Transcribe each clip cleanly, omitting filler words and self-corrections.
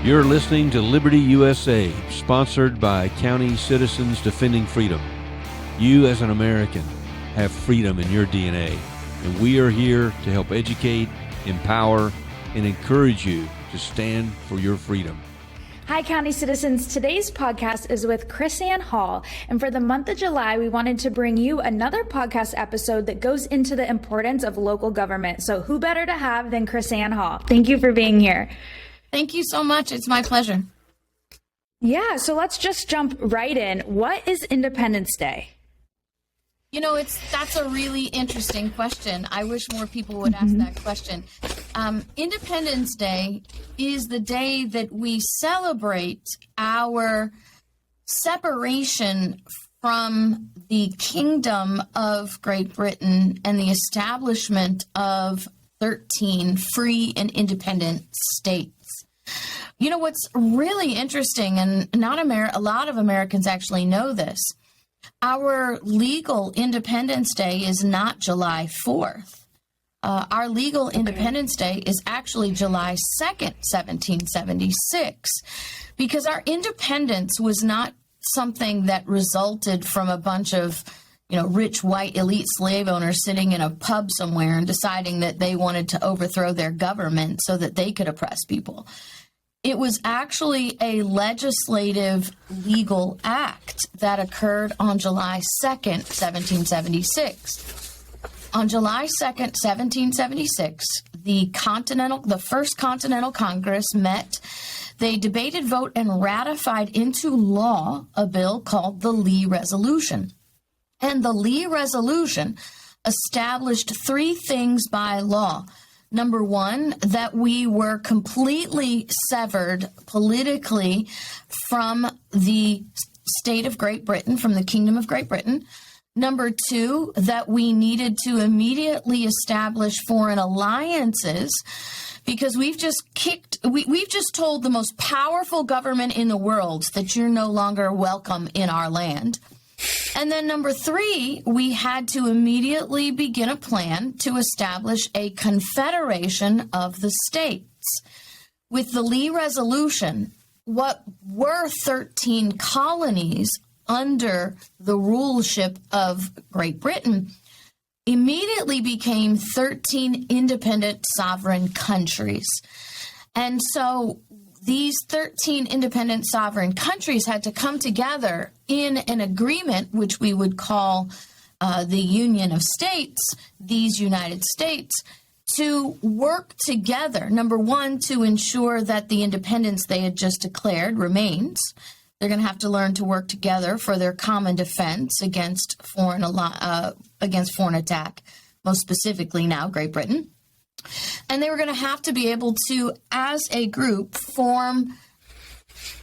You're listening to Liberty USA, sponsored by County Citizens Defending Freedom. You, as an American, have freedom in your DNA, and we are here to help educate, empower, and encourage you to stand for your freedom. Hi, County Citizens. Today's podcast is with KrisAnne Hall, and for the month of July, we wanted to bring you another podcast episode that goes into the importance of local government. So who better to have than KrisAnne Hall? Thank you for being here. Thank you so much. It's my pleasure. Yeah, so let's just jump right in. What is Independence Day? You know, that's a really interesting question. I wish more people would ask that question. Independence Day is the day that we celebrate our separation from the Kingdom of Great Britain and the establishment of 13 free and independent states. You know, what's really interesting, and a lot of Americans actually know this, our legal Independence Day is not July 4th. Our legal Independence Day is actually July 2nd, 1776, because our independence was not something that resulted from a bunch of, rich white elite slave owners sitting in a pub somewhere and deciding that they wanted to overthrow their government so that they could oppress people. It was actually a legislative legal act that occurred on July 2nd, 1776. On July 2nd, 1776, the First Continental Congress met. They debated, vote, and ratified into law a bill called the Lee Resolution. And the Lee Resolution established three things by law. Number one, that we were completely severed politically from the state of Great Britain, from the Kingdom of Great Britain. Number two, that we needed to immediately establish foreign alliances because we've just told the most powerful government in the world that you're no longer welcome in our land. And then number three, we had to immediately begin a plan to establish a confederation of the states. With the Lee Resolution, what were 13 colonies under the ruleship of Great Britain immediately became 13 independent sovereign countries. And so these 13 independent sovereign countries had to come together in an agreement, which we would call the Union of States, these United States, to work together. Number one, to ensure that the independence they had just declared remains. They're going to have to learn to work together for their common defense against foreign attack, most specifically now Great Britain. And they were going to have to be able to, as a group, form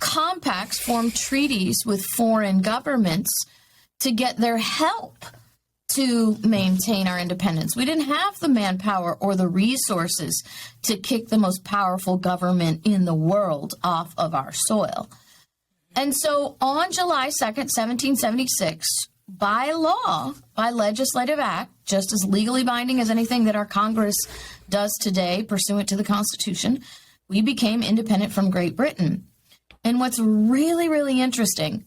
compacts, form treaties with foreign governments to get their help to maintain our independence. We didn't have the manpower or the resources to kick the most powerful government in the world off of our soil. And so on July 2nd, 1776, by law, by legislative act, just as legally binding as anything that our Congress does today, pursuant to the Constitution, we became independent from Great Britain. And what's really, really interesting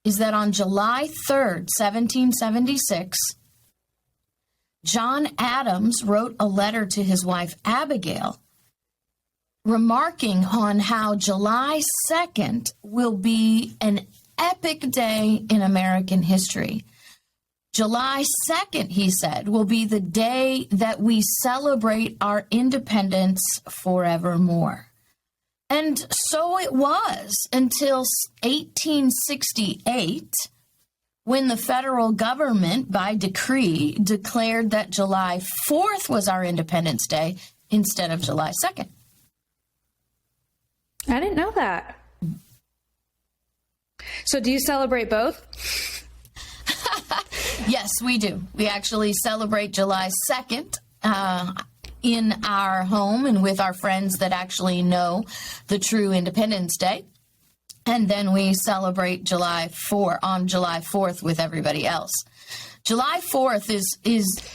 is that on July 3rd, 1776, John Adams wrote a letter to his wife, Abigail, remarking on how July 2nd will be an epic day in American history. July 2nd, he said, will be the day that we celebrate our independence forevermore. And so it was until 1868, when the federal government, by decree, declared that July 4th was our Independence Day instead of July 2nd. I didn't know that. So do you celebrate both? Yes, we do. We actually celebrate July 2nd in our home and with our friends that actually know the true Independence Day. And then we celebrate July 4th with everybody else. July 4th is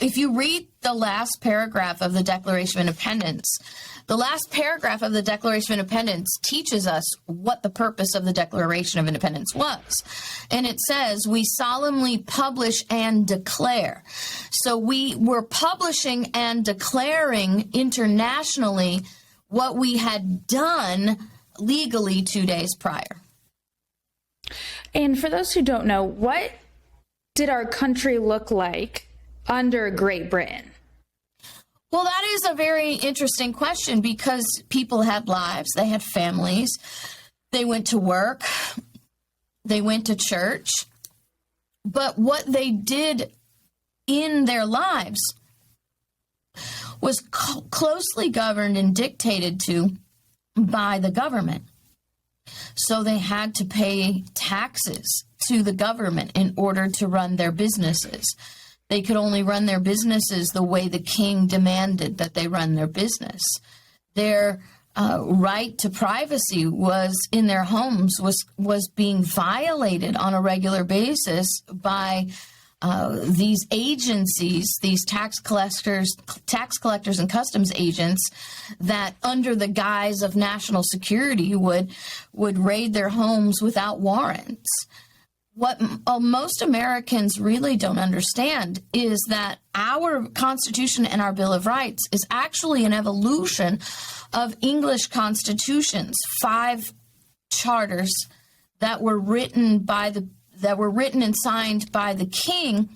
if you read the last paragraph of the Declaration of Independence, the last paragraph of the Declaration of Independence teaches us what the purpose of the Declaration of Independence was. And it says, we solemnly publish and declare. So we were publishing and declaring internationally what we had done legally 2 days prior. And for those who don't know, what did our country look like under Great Britain? Well, that is a very interesting question because people had lives, they had families, they went to work, they went to church. But what they did in their lives was closely governed and dictated to by the government. So they had to pay taxes to the government in order to run their businesses. They could only run their businesses the way the king demanded that they run their business. Their right to privacy was in their homes was being violated on a regular basis by these agencies, these tax collectors and customs agents that under the guise of national security would raid their homes without warrants. What most Americans really don't understand is that our Constitution and our Bill of Rights is actually an evolution of English constitutions, 5 charters that were written and signed by the king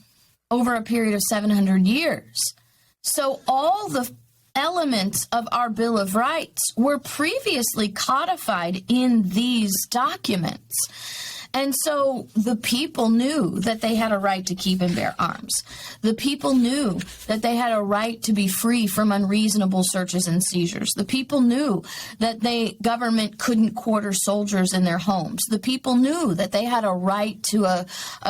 over a period of 700 years. So all the elements of our Bill of Rights were previously codified in these documents. And so the people knew that they had a right to keep and bear arms. The people knew that they had a right to be free from unreasonable searches and seizures. The people knew that government couldn't quarter soldiers in their homes. The people knew that they had a right to a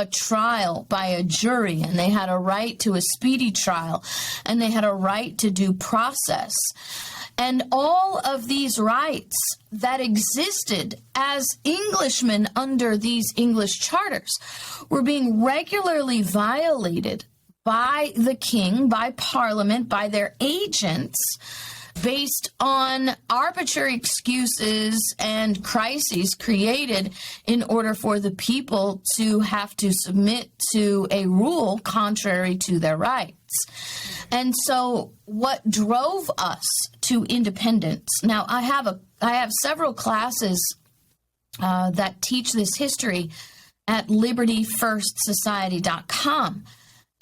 trial by a jury, and they had a right to a speedy trial, and they had a right to due process. And all of these rights that existed as Englishmen under these English charters were being regularly violated by the king, by Parliament, by their agents, based on arbitrary excuses and crises created in order for the people to have to submit to a rule contrary to their rights. And so what drove us to independence? Now, I have several classes that teach this history at libertyfirstsociety.com.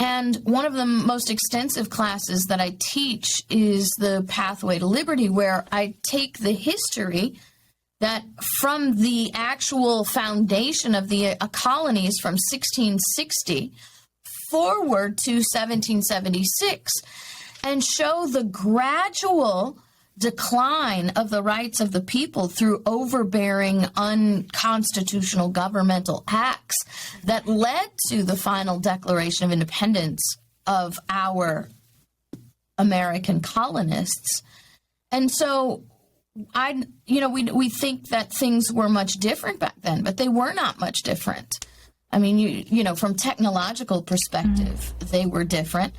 And one of the most extensive classes that I teach is the Pathway to Liberty, where I take the history that from the actual foundation of the colonies from 1660 forward to 1776 and show the gradual decline of the rights of the people through overbearing, unconstitutional governmental acts that led to the final Declaration of Independence of our American colonists. And so we think that things were much different back then, but they were not much different. I mean, from technological perspective, they were different,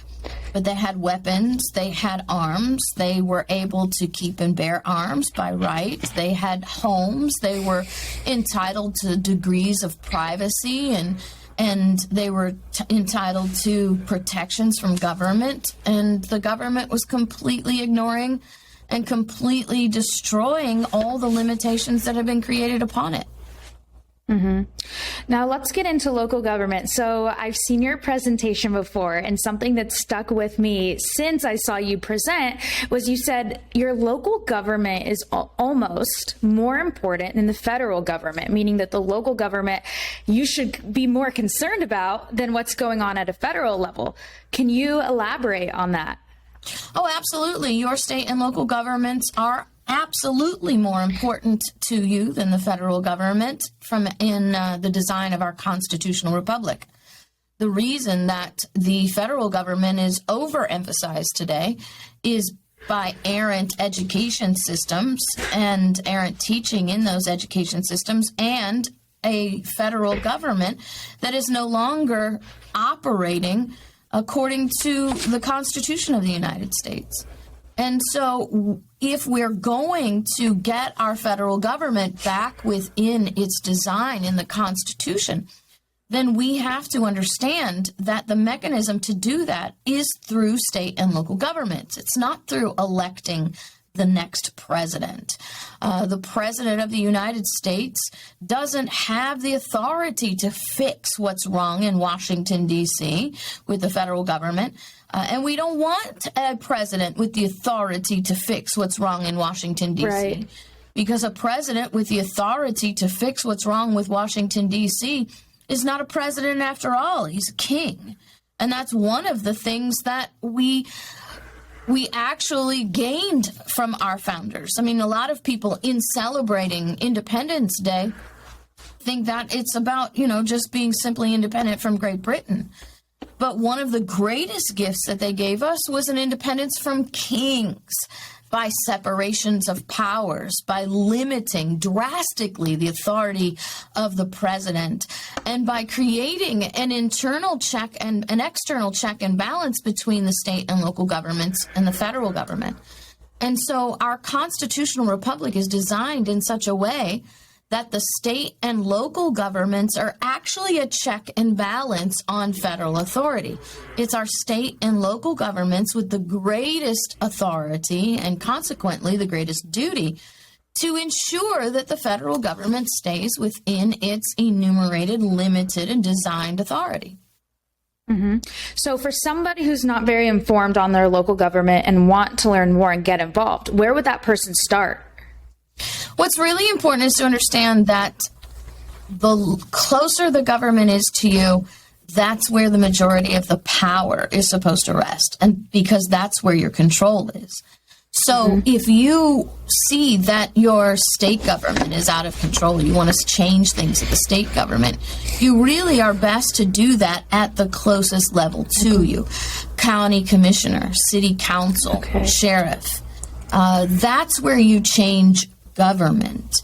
but they had weapons, they had arms, they were able to keep and bear arms by right, they had homes, they were entitled to degrees of privacy, and they were entitled to protections from government, and the government was completely ignoring and completely destroying all the limitations that have been created upon it. Mm-hmm. Now let's get into local government. So I've seen your presentation before, and something that stuck with me since I saw you present was you said your local government is almost more important than the federal government, meaning that the local government you should be more concerned about than what's going on at a federal level. Can you elaborate on that? Oh, absolutely. Your state and local governments are absolutely more important to you than the federal government in the design of our constitutional republic. The reason that the federal government is overemphasized today is by errant education systems and errant teaching in those education systems and a federal government that is no longer operating according to the Constitution of the United States. And so if we're going to get our federal government back within its design in the Constitution, then we have to understand that the mechanism to do that is through state and local governments. It's not through electing the next president. The president of the United States doesn't have the authority to fix what's wrong in Washington, D.C. with the federal government. And we don't want a president with the authority to fix what's wrong in Washington, D.C. Right. Because a president with the authority to fix what's wrong with Washington, D.C. is not a president after all. He's a king. And that's one of the things that we actually gained from our founders. I mean, a lot of people in celebrating Independence Day think that it's about, just being simply independent from Great Britain. But one of the greatest gifts that they gave us was an independence from kings, by separations of powers, by limiting drastically the authority of the president, and by creating an internal check and an external check and balance between the state and local governments and the federal government. And so our constitutional republic is designed in such a way that the state and local governments are actually a check and balance on federal authority. It's our state and local governments with the greatest authority and consequently the greatest duty to ensure that the federal government stays within its enumerated, limited, and designed authority. Mm-hmm. So for somebody who's not very informed on their local government and want to learn more and get involved, where would that person start? What's really important is to understand that the closer the government is to you, that's where the majority of the power is supposed to rest, and because that's where your control is. So if you see that your state government is out of control, you want to change things at the state government, you really are best to do that at the closest level to you. County commissioner, city council, sheriff. That's where you change government.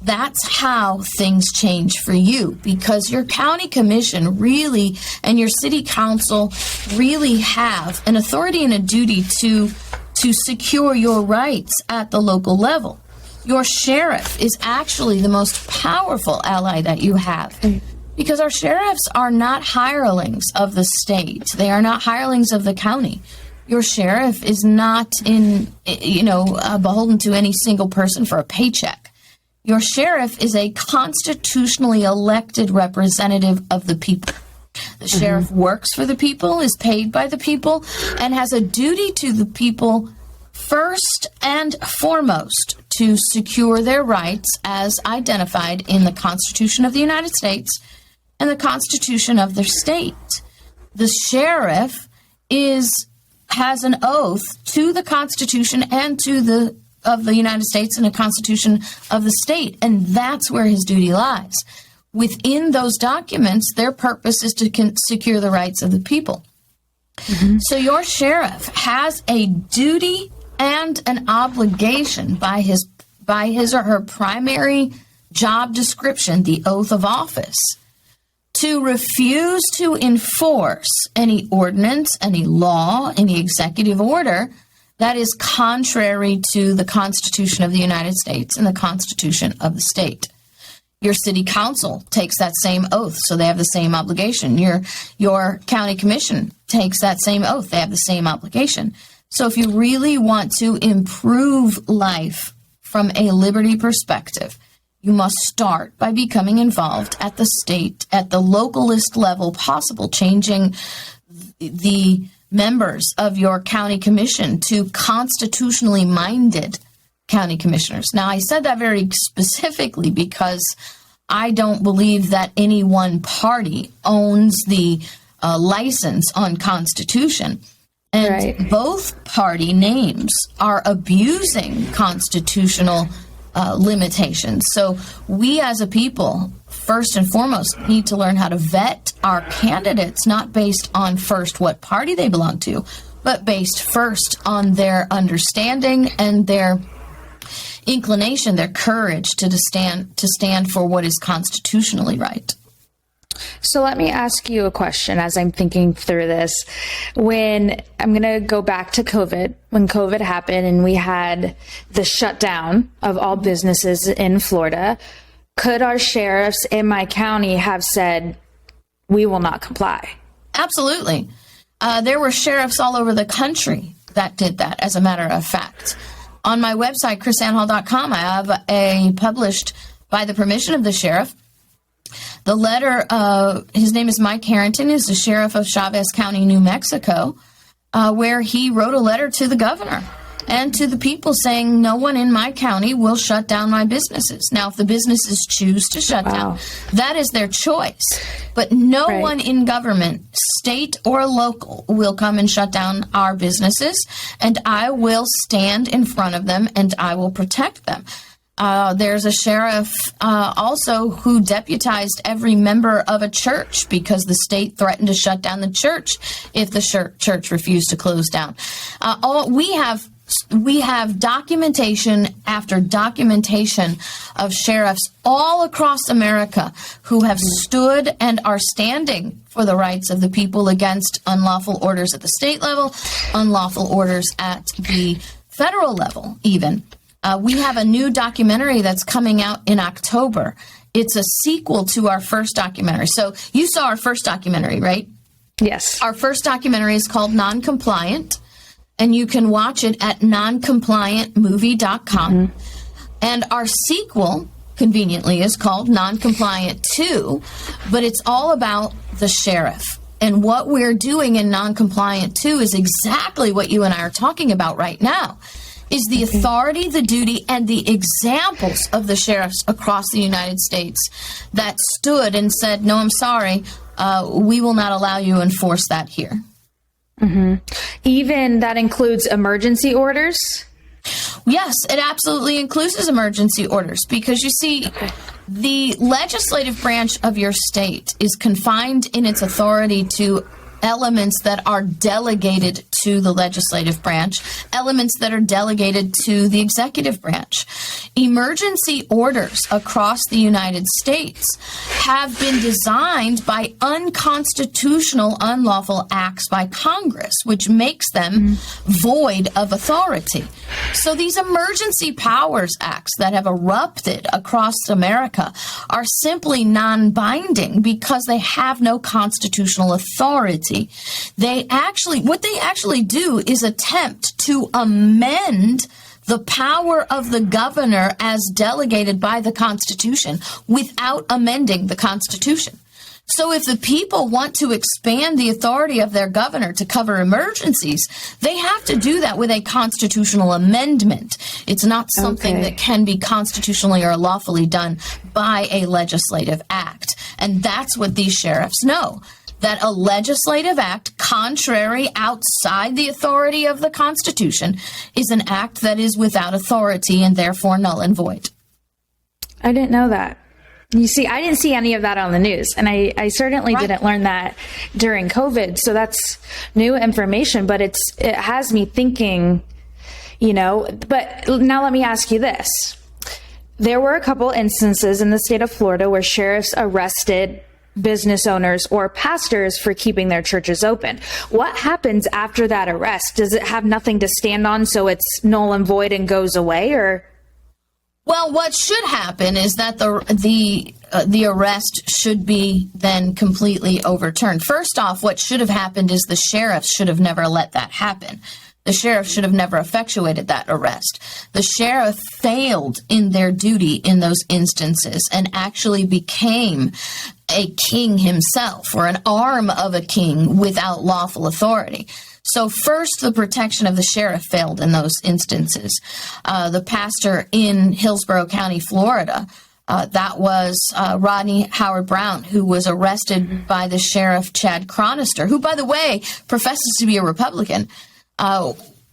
That's how things change for you, because your county commission really and your city council really have an authority and a duty to secure your rights at the local level. Your sheriff is actually the most powerful ally that you have, because our sheriffs are not hirelings of the state. They are not hirelings of the county. Your sheriff is not beholden to any single person for a paycheck. Your sheriff is a constitutionally elected representative of the people. The sheriff works for the people, is paid by the people, and has a duty to the people first and foremost to secure their rights as identified in the Constitution of the United States and the Constitution of their state. The sheriff has an oath to the Constitution and to the United States and the Constitution of the state, and that's where his duty lies. Within those documents, their purpose is to secure the rights of the people. So your sheriff has a duty and an obligation by his or her primary job description, the oath of office, to refuse to enforce any ordinance, any law, any executive order that is contrary to the Constitution of the United States and the Constitution of the state. Your city council takes that same oath, so they have the same obligation. Your county commission takes that same oath. They have the same obligation. So if you really want to improve life from a liberty perspective, you must start by becoming involved at the state, at the localist level possible, changing the members of your county commission to constitutionally minded county commissioners. Now, I said that very specifically because I don't believe that any one party owns the license on Constitution. And both party names are abusing constitutional limitations. So we as a people, first and foremost, need to learn how to vet our candidates, not based on first what party they belong to, but based first on their understanding and their inclination, their courage to stand for what is constitutionally right. So let me ask you a question as I'm thinking through this. When I'm going to go back to COVID, when COVID happened and we had the shutdown of all businesses in Florida, could our sheriffs in my county have said, we will not comply? Absolutely. There were sheriffs all over the country that did that, as a matter of fact. On my website, KrisAnneHall.com, I have a published, by the permission of the sheriff, the letter, his name is Mike Harrington, is the sheriff of Chavez County, New Mexico, where he wrote a letter to the governor and to the people saying, no one in my county will shut down my businesses. Now, if the businesses choose to shut down, that is their choice. But no one in government, state or local, will come and shut down our businesses, and I will stand in front of them and I will protect them. There's a sheriff also who deputized every member of a church because the state threatened to shut down the church if the church refused to close down. We have documentation after documentation of sheriffs all across America who have stood and are standing for the rights of the people against unlawful orders at the state level, unlawful orders at the federal level even. We have a new documentary that's coming out in October. It's a sequel to our first documentary. So you saw our first documentary, right? Yes. Our first documentary is called Non-Compliant, and you can watch it at noncompliantmovie.com. Mm-hmm. And our sequel, conveniently, is called Non-Compliant 2, but it's all about the sheriff. And what we're doing in Non-Compliant 2 is exactly what you and I are talking about right now. Is the authority, the duty, and the examples of the sheriffs across the United States that stood and said, no, I'm sorry, we will not allow you to enforce that here. Mm-hmm. Even that includes emergency orders? Yes, it absolutely includes emergency orders because, you see, the legislative branch of your state is confined in its authority to elements that are delegated to the legislative branch, elements that are delegated to the executive branch. Emergency orders across the United States have been designed by unconstitutional, unlawful acts by Congress, which makes them void of authority. So these emergency powers acts that have erupted across America are simply non-binding because they have no constitutional authority. What they actually do is attempt to amend the power of the governor as delegated by the Constitution without amending the Constitution. So if the people want to expand the authority of their governor to cover emergencies, they have to do that with a constitutional amendment. It's not something that can be constitutionally or lawfully done by a legislative act. And that's what these sheriffs know. That a legislative act contrary outside the authority of the Constitution is an act that is without authority and therefore null and void. I didn't know that. You see, I didn't see any of that on the news, and I certainly didn't learn that during COVID. So that's new information, but it has me thinking, but now let me ask you this. There were a couple instances in the state of Florida where sheriffs arrested business owners or pastors for keeping their churches open. What happens after that arrest? Does it have nothing to stand on, so it's null and void and goes away, or? Well, what should happen is that the arrest should be then completely overturned. First off, what should have happened is the sheriffs should have never let that happen. The sheriff should have never effectuated that arrest. The sheriff failed in their duty in those instances and actually became a king himself or an arm of a king without lawful authority. So first, the protection of the sheriff failed in those instances. The pastor in Hillsborough County, Florida, that was Rodney Howard Brown, who was arrested by the sheriff, Chad Chronister, who, by the way, professes to be a Republican,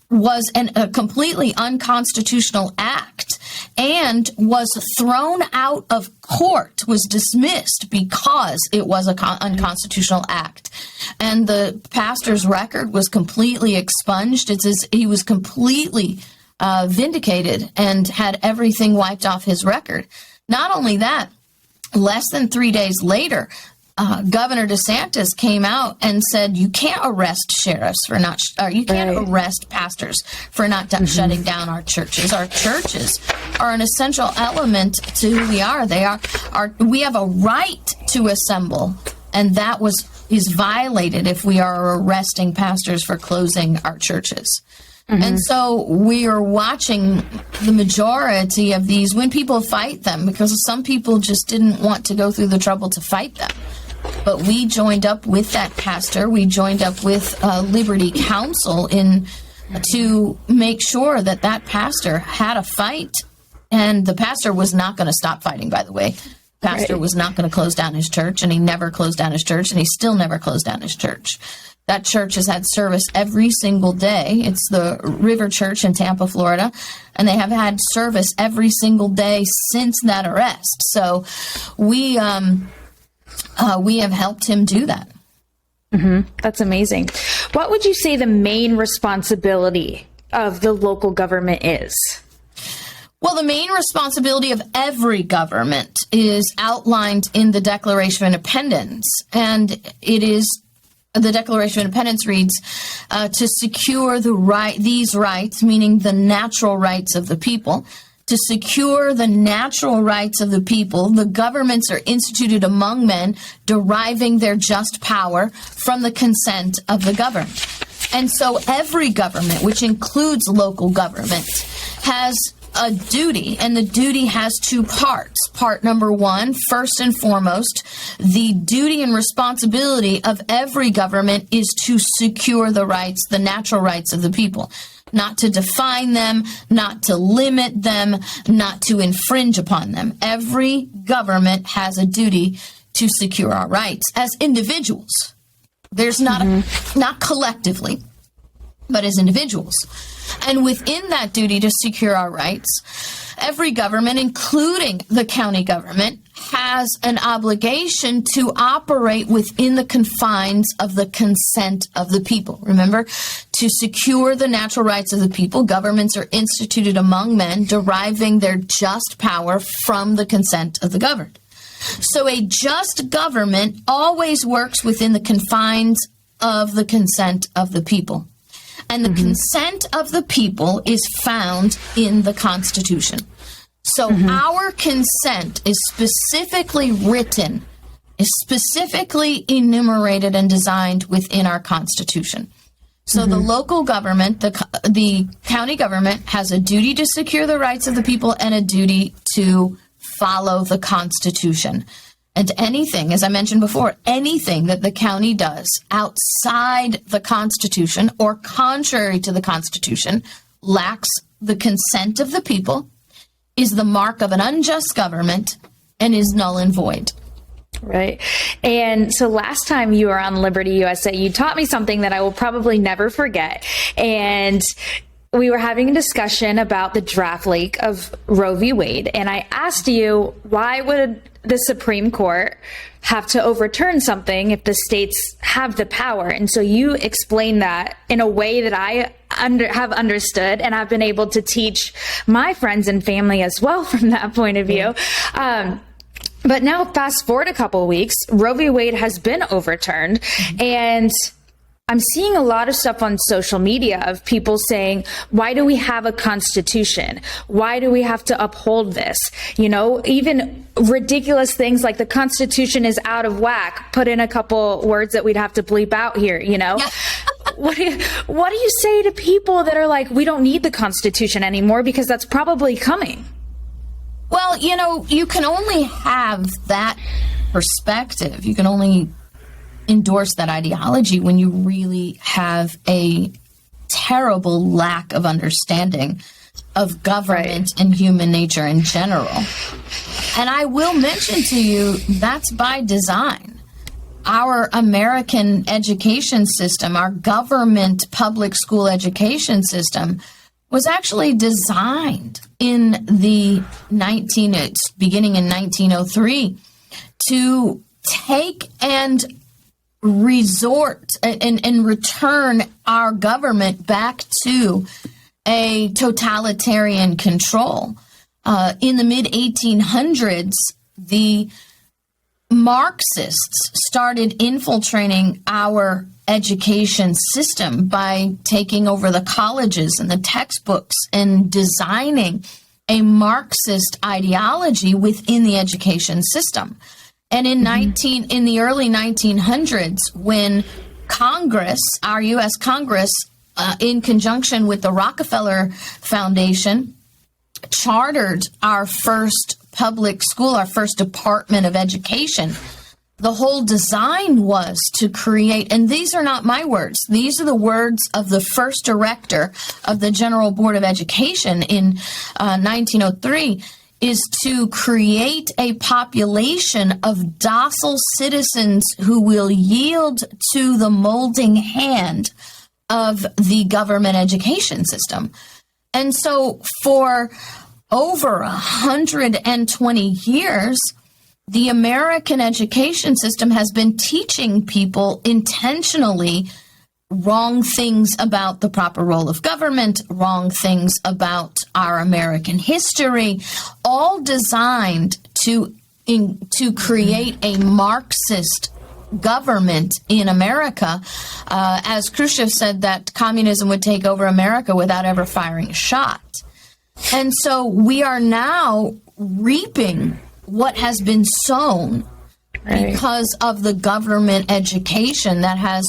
was a completely unconstitutional act and was thrown out of court, was dismissed because it was an unconstitutional act. And the pastor's record was completely expunged. It's as he was completely vindicated and had everything wiped off his record. Not only that, less than 3 days later, Governor DeSantis came out and said, you can't arrest sheriffs for not, or you can't arrest pastors for not shutting down our churches. Our churches are an essential element to who we are. We have a right to assemble, and that is violated if we are arresting pastors for closing our churches. And so we are watching the majority of these when people fight them, because some people just didn't want to go through the trouble to fight them. But we joined up with that pastor. We joined up with Liberty Counsel to make sure that pastor had a fight. And the pastor was not going to stop fighting, by the way. Pastor was not going to close down his church, and he never closed down his church, and he still never closed down his church. That church has had service every single day. It's the River Church in Tampa, Florida, and they have had service every single day since that arrest. So we have helped him do that. That's amazing. What would you say the main responsibility of the local government is? Well, the main responsibility of every government is outlined in the Declaration of Independence, and it is the Declaration of Independence reads, to secure these rights, meaning the natural rights of the people. To secure the natural rights of the people, the governments are instituted among men, deriving their just power from the consent of the governed. And so every government, which includes local government, has a duty, and the duty has two parts. Part number one, first and foremost, the duty and responsibility of every government is to secure the rights, the natural rights of the people. Not to define them, not to limit them, not to infringe upon them. Every government has a duty to secure our rights as individuals. There's not collectively, but as individuals. And within that duty to secure our rights, every government, including the county government, has an obligation to operate within the confines of the consent of the people. Remember, to secure the natural rights of the people, governments are instituted among men, deriving their just power from the consent of the governed. So a just government always works within the confines of the consent of the people. And the consent of the people is found in the Constitution. So our consent is specifically written, is specifically enumerated and designed within our Constitution. So the local government, the county government, has a duty to secure the rights of the people and a duty to follow the Constitution. And anything, as I mentioned before, anything that the county does outside the Constitution or contrary to the Constitution lacks the consent of the people, is the mark of an unjust government, and is null and void. Right. And so last time you were on Liberty USA, you taught me something that I will probably never forget. And we were having a discussion about the draft leak of Roe v. Wade. And I asked you, why would the Supreme Court have to overturn something if the states have the power? And so you explained that in a way that I have understood, and I've been able to teach my friends and family as well from that point of view. But now fast forward a couple of weeks, Roe v. Wade has been overturned, and I'm seeing a lot of stuff on social media of people saying, why do we have a constitution? Why do we have to uphold this? You know, even ridiculous things like the Constitution is out of whack. Put in a couple words that we'd have to bleep out here, you know? Yeah. What do you say to people that are like, we don't need the Constitution anymore because that's probably coming? Well, you know, you can only have that perspective. You can only endorse that ideology when you really have a terrible lack of understanding of government and human nature in general. And I will mention to you, that's by design. Our American education system, our government public school education system, was actually designed in the beginning in 1903 to take and resort and return our government back to a totalitarian control. In the mid-1800s, the Marxists started infiltrating our education system by taking over the colleges and the textbooks and designing a Marxist ideology within the education system. And in the early 1900s, when Congress, our U.S. Congress, in conjunction with the Rockefeller Foundation, chartered our first public school, our first Department of Education, the whole design was to create, and these are not my words, these are the words of the first director of the General Board of Education in 1903, is to create a population of docile citizens who will yield to the molding hand of the government education system. And so for over 120 years, the American education system has been teaching people intentionally wrong things about the proper role of government, wrong things about our American history, all designed to create a Marxist government in America. As Khrushchev said, that communism would take over America without ever firing a shot. And so we are now reaping what has been sown because of the government education that has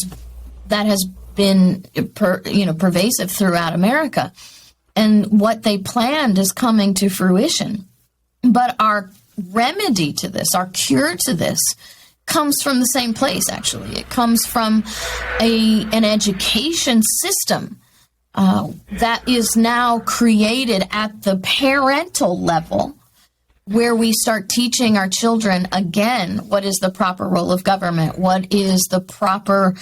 been pervasive throughout America. And what they planned is coming to fruition. But our remedy to this, our cure to this, comes from the same place, actually. It comes from an education system that is now created at the parental level, where we start teaching our children, again, what is the proper role of government? What is the proper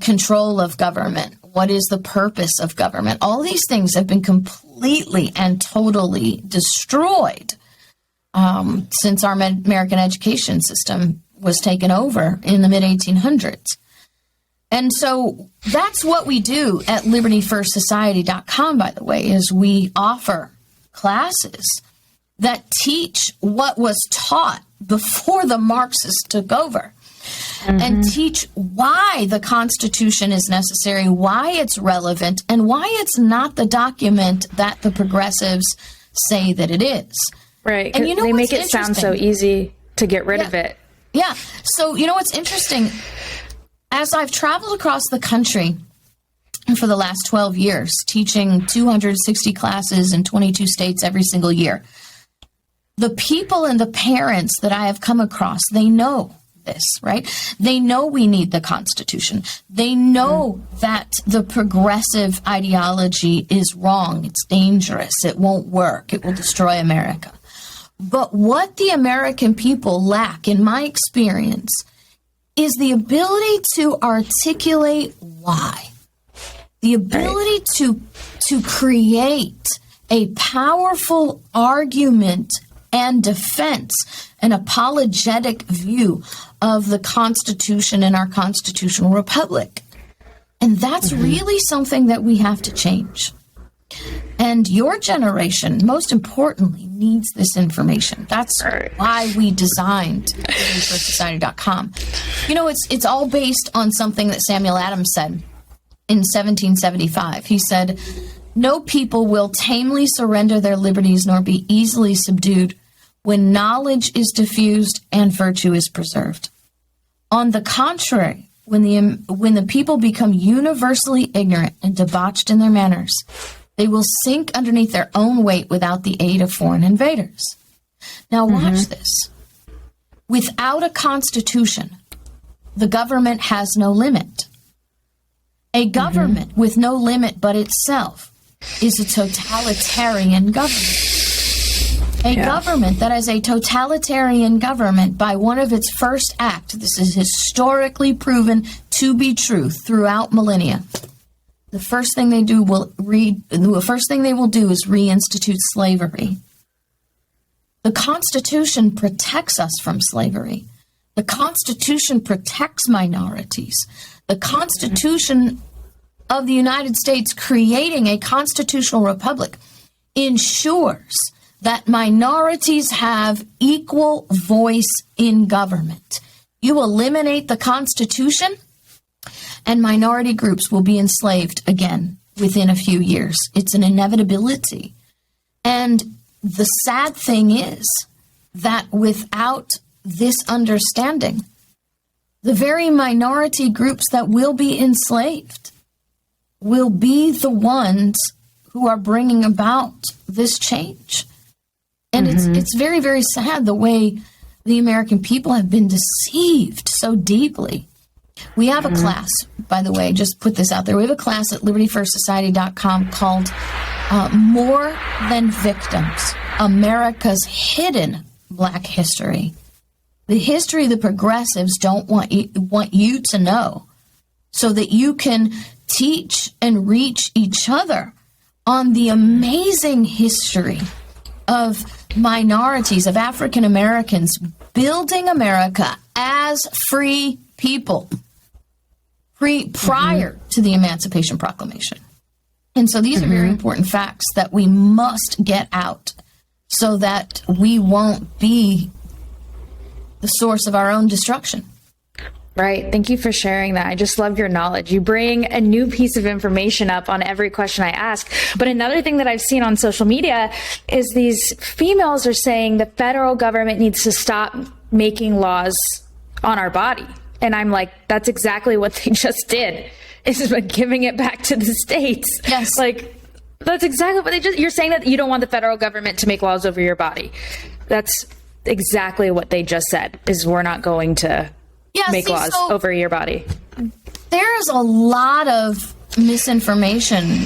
control of government? What is the purpose of government? All these things have been completely and totally destroyed since our American education system was taken over in the mid-1800s. And so that's what we do at LibertyFirstSociety.com, by the way, is we offer classes that teach what was taught before the Marxists took over, and teach why the Constitution is necessary, why it's relevant, and why it's not the document that the progressives say that it is. Right. And you know, they make it sound so easy to get rid of it. Yeah. So, you know what's interesting? As I've traveled across the country for the last 12 years, teaching 260 classes in 22 states every single year, the people and the parents that I have come across, they know this, right? They know we need the Constitution. They know that the progressive ideology is wrong. It's dangerous. It won't work. It will destroy America. But what the American people lack, in my experience, is the ability to articulate why. The ability to create a powerful argument and defense, an apologetic view of the Constitution and our constitutional republic. And that's really something that we have to change. And your generation, most importantly, needs this information. That's why we designed LibertyFirstSociety.com. You know, it's all based on something that Samuel Adams said in 1775. He said, "No people will tamely surrender their liberties nor be easily subdued when knowledge is diffused and virtue is preserved. On the contrary, when the people become universally ignorant and debauched in their manners, they will sink underneath their own weight without the aid of foreign invaders." Now watch this. Without a constitution, the government has no limit. A government with no limit but itself is a totalitarian government. A government that is a totalitarian government, by one of its first acts, this is historically proven to be true throughout millennia, the first thing they will do is reinstitute slavery. The Constitution protects us from slavery. The Constitution protects minorities. The Constitution of the United States creating a constitutional republic ensures that minorities have equal voice in government. You eliminate the Constitution, and minority groups will be enslaved again within a few years. It's an inevitability. And the sad thing is that without this understanding, the very minority groups that will be enslaved will be the ones who are bringing about this change. And it's very, very sad the way the American people have been deceived so deeply. We have a class, by the way, just put this out there. We have a class at libertyfirstsociety.com called More Than Victims, America's Hidden Black History. The history the progressives don't want you to know, so that you can teach and reach each other on the amazing history of minorities, of African Americans building America as free people prior to the Emancipation Proclamation. And so these are very important facts that we must get out so that we won't be the source of our own destruction. Right. Thank you for sharing that. I just love your knowledge. You bring a new piece of information up on every question I ask. But another thing that I've seen on social media is these females are saying the federal government needs to stop making laws on our body. And I'm like, that's exactly what they just did, is by giving it back to the states. Yes. Like, that's exactly what you're saying, that you don't want the federal government to make laws over your body. That's exactly what they just said, is we're not going to make laws over your body. There's a lot of misinformation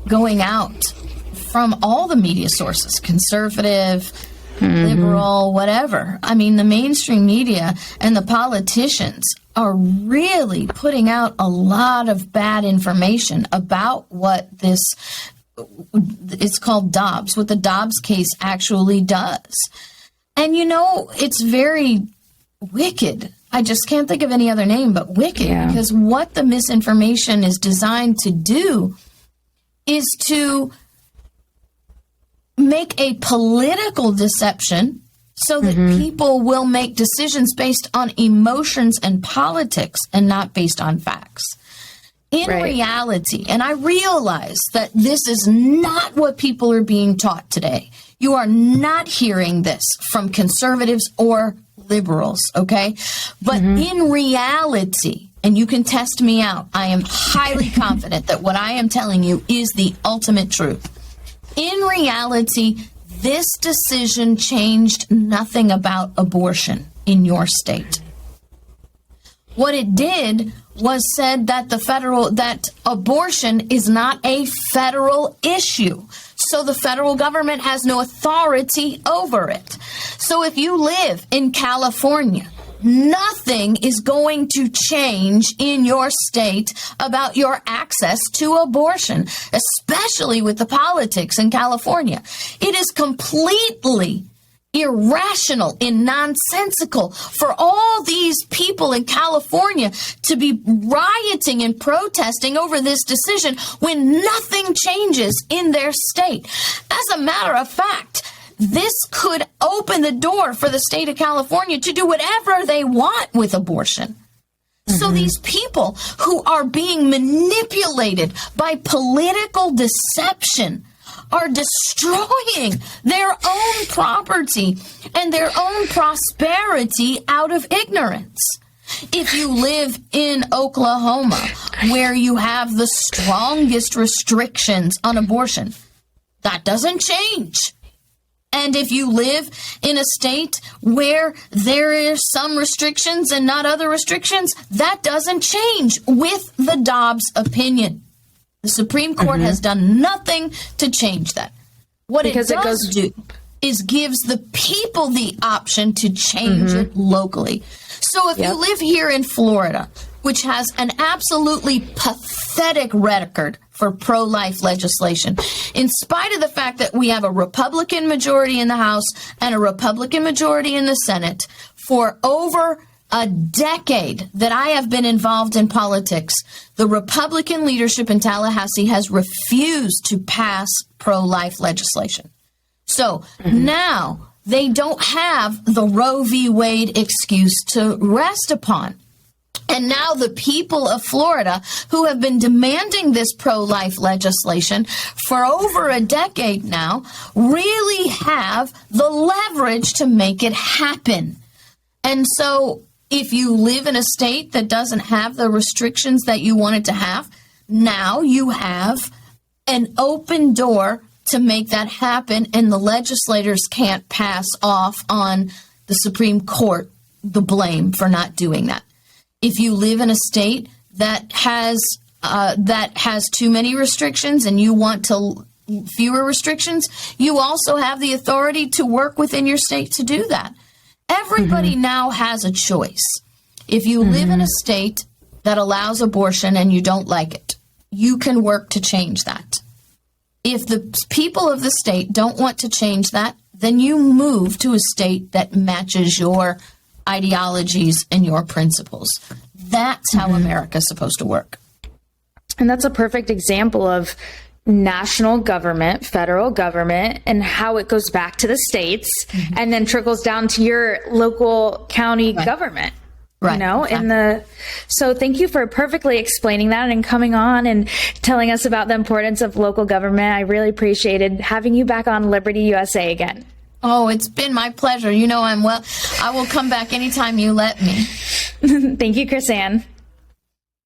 going out from all the media sources, conservative, liberal, whatever. I mean, the mainstream media and the politicians are really putting out a lot of bad information about what this, it's called Dobbs, what the Dobbs case actually does. And, you know, it's very wicked. I just can't think of any other name but wicked, because what the misinformation is designed to do is to make a political deception so that people will make decisions based on emotions and politics and not based on facts. In reality, and I realize that this is not what people are being taught today. You are not hearing this from conservatives or liberals, okay? But in reality, and you can test me out, I am highly confident that what I am telling you is the ultimate truth. In reality, this decision changed nothing about abortion in your state. What it did was said that that abortion is not a federal issue. So the federal government has no authority over it. So if you live in California, nothing is going to change in your state about your access to abortion, especially with the politics in California. It is completely irrational and nonsensical for all these people in California to be rioting and protesting over this decision when nothing changes in their state. As a matter of fact, this could open the door for the state of California to do whatever they want with abortion. So these people who are being manipulated by political deception are destroying their own property and their own prosperity out of ignorance. If you live in Oklahoma, where you have the strongest restrictions on abortion, that doesn't change. And if you live in a state where there are some restrictions and not other restrictions, that doesn't change with the Dobbs opinion. The Supreme Court has done nothing to change that. What it does do is gives the people the option to change it locally. So if you live here in Florida, which has an absolutely pathetic record for pro-life legislation, in spite of the fact that we have a Republican majority in the House and a Republican majority in the Senate, for over a decade that I have been involved in politics, the Republican leadership in Tallahassee has refused to pass pro-life legislation. So now they don't have the Roe v. Wade excuse to rest upon. And now the people of Florida, who have been demanding this pro-life legislation for over a decade now, really have the leverage to make it happen. And so if you live in a state that doesn't have the restrictions that you wanted to have, now you have an open door to make that happen, and the legislators can't pass off on the Supreme Court the blame for not doing that. If you live in a state that has too many restrictions and you want fewer restrictions, you also have the authority to work within your state to do that. Everybody now has a choice. If you live in a state that allows abortion and you don't like it, you can work to change that. If the people of the state don't want to change that, then you move to a state that matches your ideologies and your principles. That's how America's supposed to work. And that's a perfect example of national government, federal government, and how it goes back to the states and then trickles down to your local county government. Right. You know, exactly. So thank you for perfectly explaining that and coming on and telling us about the importance of local government. I really appreciated having you back on Liberty USA again. Oh, it's been my pleasure. You know, I will come back anytime you let me. Thank you, KrisAnne.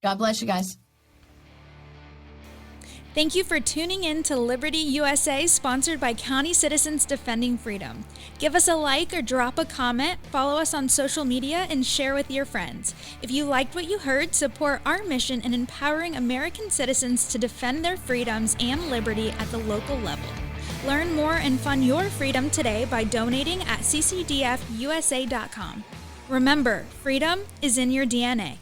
God bless you guys. Thank you for tuning in to Liberty USA, sponsored by County Citizens Defending Freedom. Give us a like or drop a comment, follow us on social media, and share with your friends. If you liked what you heard, support our mission in empowering American citizens to defend their freedoms and liberty at the local level. Learn more and fund your freedom today by donating at ccdfusa.com. Remember, freedom is in your DNA.